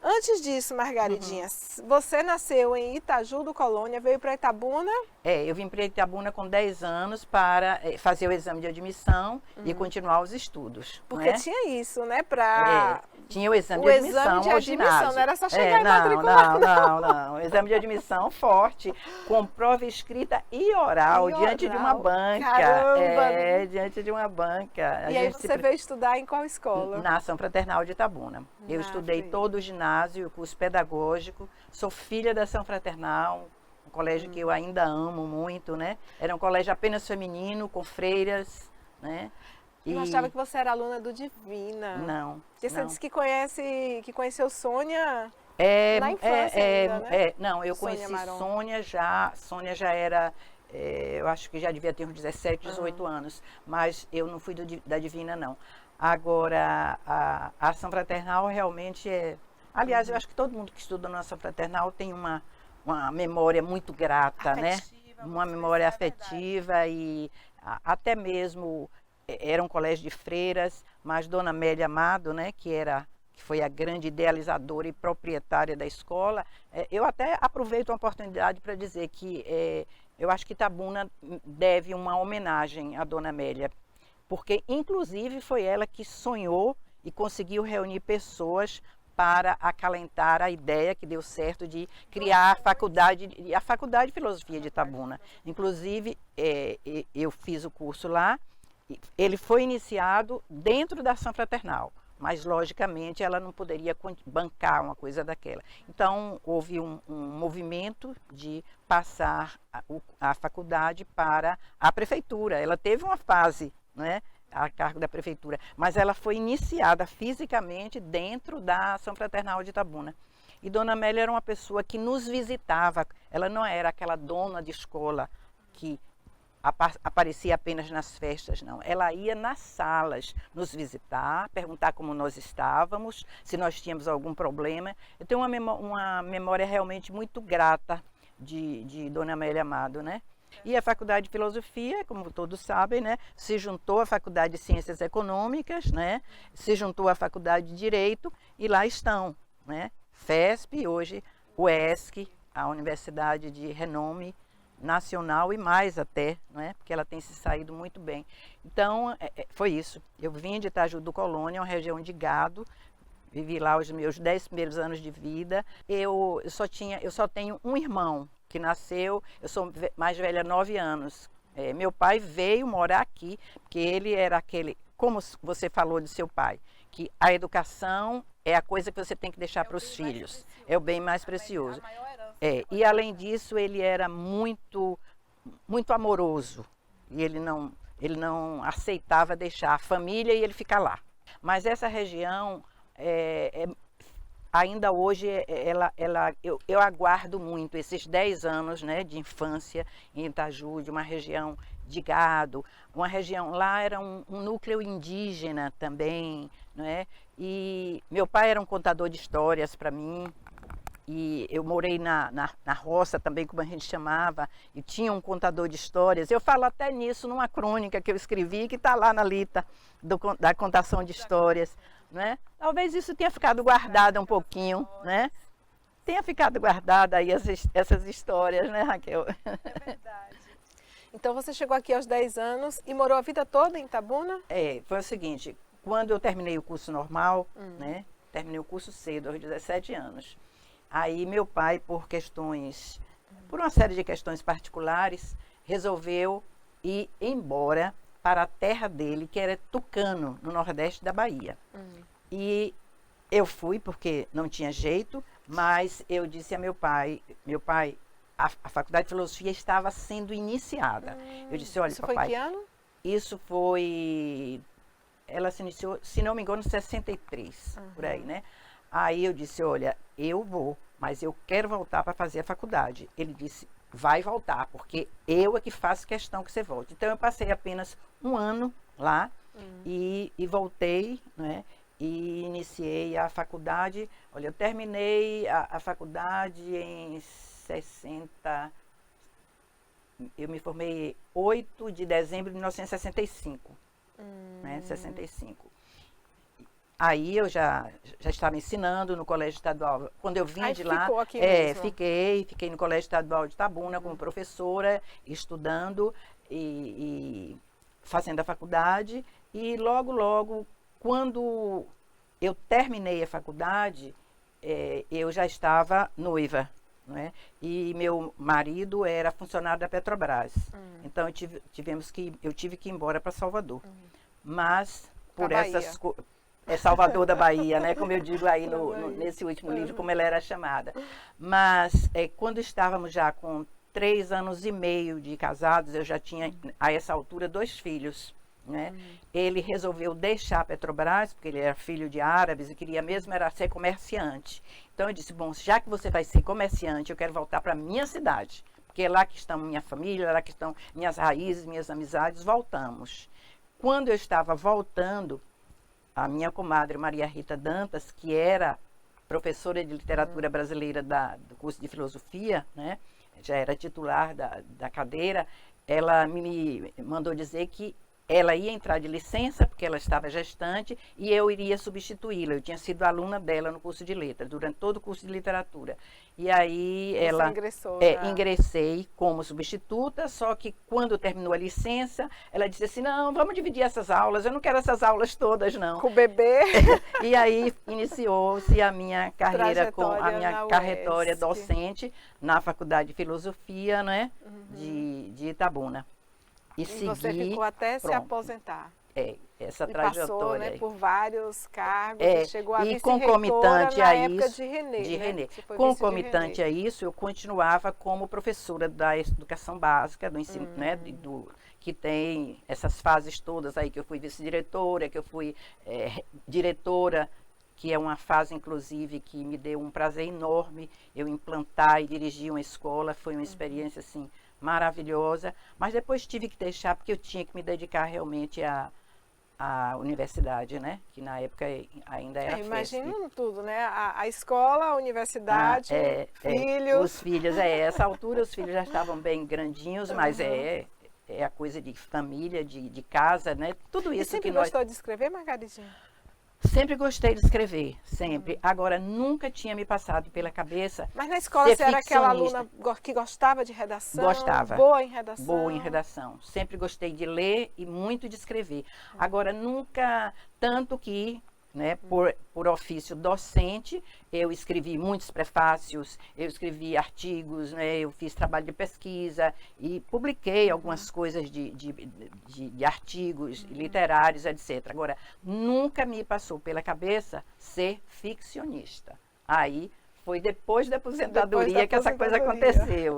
Antes disso, Margaridinha, você nasceu em Itaju do Colônia, veio para Itabuna? Eu vim para Itabuna com 10 anos para fazer o exame de admissão e continuar os estudos. Porque né? tinha isso, né? Para Tinha o exame o de admissão exame de ao admissão, ginásio. não era só chegar e Não, matricular, não. O exame de admissão forte, com prova escrita e oral, E diante de uma oral? banca. Caramba! Diante de uma banca. E aí você veio estudar em qual escola? Na Ação Fraternal de Itabuna. Eu estudei Frei. todo o ginásio, o curso pedagógico, sou filha da Ação Fraternal, um colégio que eu ainda amo muito, né? Era um colégio apenas feminino, com freiras, né? Eu achava que você era aluna do Divina. Não, Porque você não. disse que conheceu Sônia É, na infância ainda, né? Não, eu Sônia conheci Maron. Sônia já era, eu acho que já devia ter uns 17, 18 anos, mas eu não fui da Divina, não. Agora, a Ação Fraternal realmente é... Aliás, eu acho que todo mundo que estuda na Ação Fraternal tem uma memória muito grata, né? Afetiva, Uma muito memória especial, é afetiva e até mesmo era um colégio de freiras, mas Dona Amélia Amado, né, que foi a grande idealizadora e proprietária da escola, eu até aproveito a oportunidade para dizer que eu acho que Itabuna deve uma homenagem à Dona Amélia, porque inclusive foi ela que sonhou e conseguiu reunir pessoas para acalentar a ideia que deu certo de criar a Faculdade de Filosofia de Itabuna. Inclusive, eu fiz o curso lá, ele foi iniciado dentro da Ação Fraternal, mas logicamente ela não poderia bancar uma coisa daquela. Então houve um movimento de passar a faculdade para a prefeitura. Ela teve uma fase, né, a cargo da prefeitura, mas ela foi iniciada fisicamente dentro da Ação Fraternal de Itabuna. E Dona Amélia era uma pessoa que nos visitava, ela não era aquela dona de escola que aparecia apenas nas festas, não. Ela ia nas salas nos visitar, perguntar como nós estávamos, se nós tínhamos algum problema. Eu tenho uma memória realmente muito grata de Dona Amélia Amado, né? E a Faculdade de Filosofia, como todos sabem, né, se juntou à Faculdade de Ciências Econômicas, né, se juntou à Faculdade de Direito e lá estão, né, FESP, hoje UESC, a Universidade de renome nacional e mais até, né, porque ela tem se saído muito bem. Então, foi isso. Eu vim de Itaju do Colônia, uma região de gado, vivi lá os meus 10 primeiros anos de vida. Eu só tenho um irmão que nasceu, eu sou mais velha 9 anos. Meu pai veio morar aqui, porque ele era aquele, como você falou de seu pai, que a educação é a coisa que você tem que deixar para os filhos. É o bem mais precioso. E além disso, ele era muito, muito amoroso. E ele não aceitava deixar a família e ele ficar lá. Mas essa região ainda hoje eu aguardo muito esses 10 anos, né, de infância em Itaju, de uma região de gado, uma região, lá era um núcleo indígena também, né? E meu pai era um contador de histórias para mim, e eu morei na roça também, como a gente chamava, e tinha um contador de histórias. Eu falo até nisso numa crônica que eu escrevi, que está lá na Lita, da contação de histórias, né? Talvez isso tenha ficado guardado um pouquinho, né? Tenha ficado guardada aí essas histórias, né, Raquel? É verdade. Então você chegou aqui aos 10 anos e morou a vida toda em Itabuna? Foi o seguinte, quando eu terminei o curso normal, né? Terminei o curso cedo, aos 17 anos. Aí meu pai, por uma série de questões particulares, resolveu ir embora para a terra dele, que era Tucano, no nordeste da Bahia. E eu fui porque não tinha jeito, mas eu disse a meu pai, a Faculdade de Filosofia estava sendo iniciada. Eu disse, olha, isso papai... foi em que ano? Isso foi... Ela se iniciou, se não me engano, em 63, por aí, né? Aí eu disse, olha, eu vou, mas eu quero voltar para fazer a faculdade. Ele disse, vai voltar, porque eu é que faço questão que você volte. Então eu passei apenas um ano lá e voltei, né? E iniciei a faculdade. Olha, eu terminei a faculdade em 60... Eu me formei 8 de dezembro de 1965. Né, 65. Aí eu já estava ensinando no Colégio Estadual. Quando eu vim Aí de lá, ficou aqui mesmo. fiquei no Colégio Estadual de Itabuna como professora, estudando e fazendo a faculdade. E logo, quando eu terminei a faculdade, eu já estava noiva, né? E meu marido era funcionário da Petrobras. Então eu tive que ir embora para Salvador. Mas por Pra essas Bahia. é Salvador da Bahia, né? Como eu digo aí nesse último livro, como ela era chamada. Mas quando estávamos já com 3 anos e meio de casados, eu já tinha, a essa altura, 2 filhos. Né? Ele resolveu deixar a Petrobras, porque ele era filho de árabes e queria mesmo era ser comerciante. Então eu disse, bom, já que você vai ser comerciante, eu quero voltar para a minha cidade, porque é lá que está minha família, é lá que estão minhas raízes, minhas amizades, voltamos. Quando eu estava voltando, a minha comadre Maria Rita Dantas, que era professora de literatura brasileira do curso de filosofia, né? Já era titular da cadeira, ela me mandou dizer que ela ia entrar de licença, porque ela estava gestante, e eu iria substituí-la. Eu tinha sido aluna dela no curso de letras, durante todo o curso de literatura. E aí ingressei como substituta, só que quando terminou a licença, ela disse assim, não, vamos dividir essas aulas, eu não quero essas aulas todas, não. Com o bebê. E aí iniciou-se a minha carreira com a minha trajetória UESP. docente na Faculdade de Filosofia, né, de Itabuna. E você ficou até se aposentar. Essa e trajetória. Passou, né, por vários cargos e chegou a concomitante na a época isso, de René. Concomitante a isso, eu continuava como professora da educação básica, do ensino, né, que tem essas fases todas aí, que eu fui vice-diretora, que eu fui diretora, que é uma fase, inclusive, que me deu um prazer enorme, eu implantar e dirigir uma escola, foi uma experiência, assim, maravilhosa, mas depois tive que deixar, porque eu tinha que me dedicar realmente à universidade, né? Que na época ainda era imagino tudo, né? A escola, a universidade, filhos. Os filhos, essa altura os filhos já estavam bem grandinhos, mas é a coisa de família, de casa, né? Tudo isso. E sempre gostou de escrever, Margaridinha? Sempre gostei de escrever, sempre. Agora, nunca tinha me passado pela cabeça. Mas na escola você era aquela aluna que gostava de redação? Gostava. Boa em redação? Boa em redação. Sempre gostei de ler e muito de escrever. Agora, nunca, tanto que, né, por ofício docente, eu escrevi muitos prefácios, eu escrevi artigos, né, eu fiz trabalho de pesquisa e publiquei algumas coisas de artigos literários, etc. Agora, nunca me passou pela cabeça ser ficcionista. Aí foi depois da aposentadoria que essa coisa aconteceu.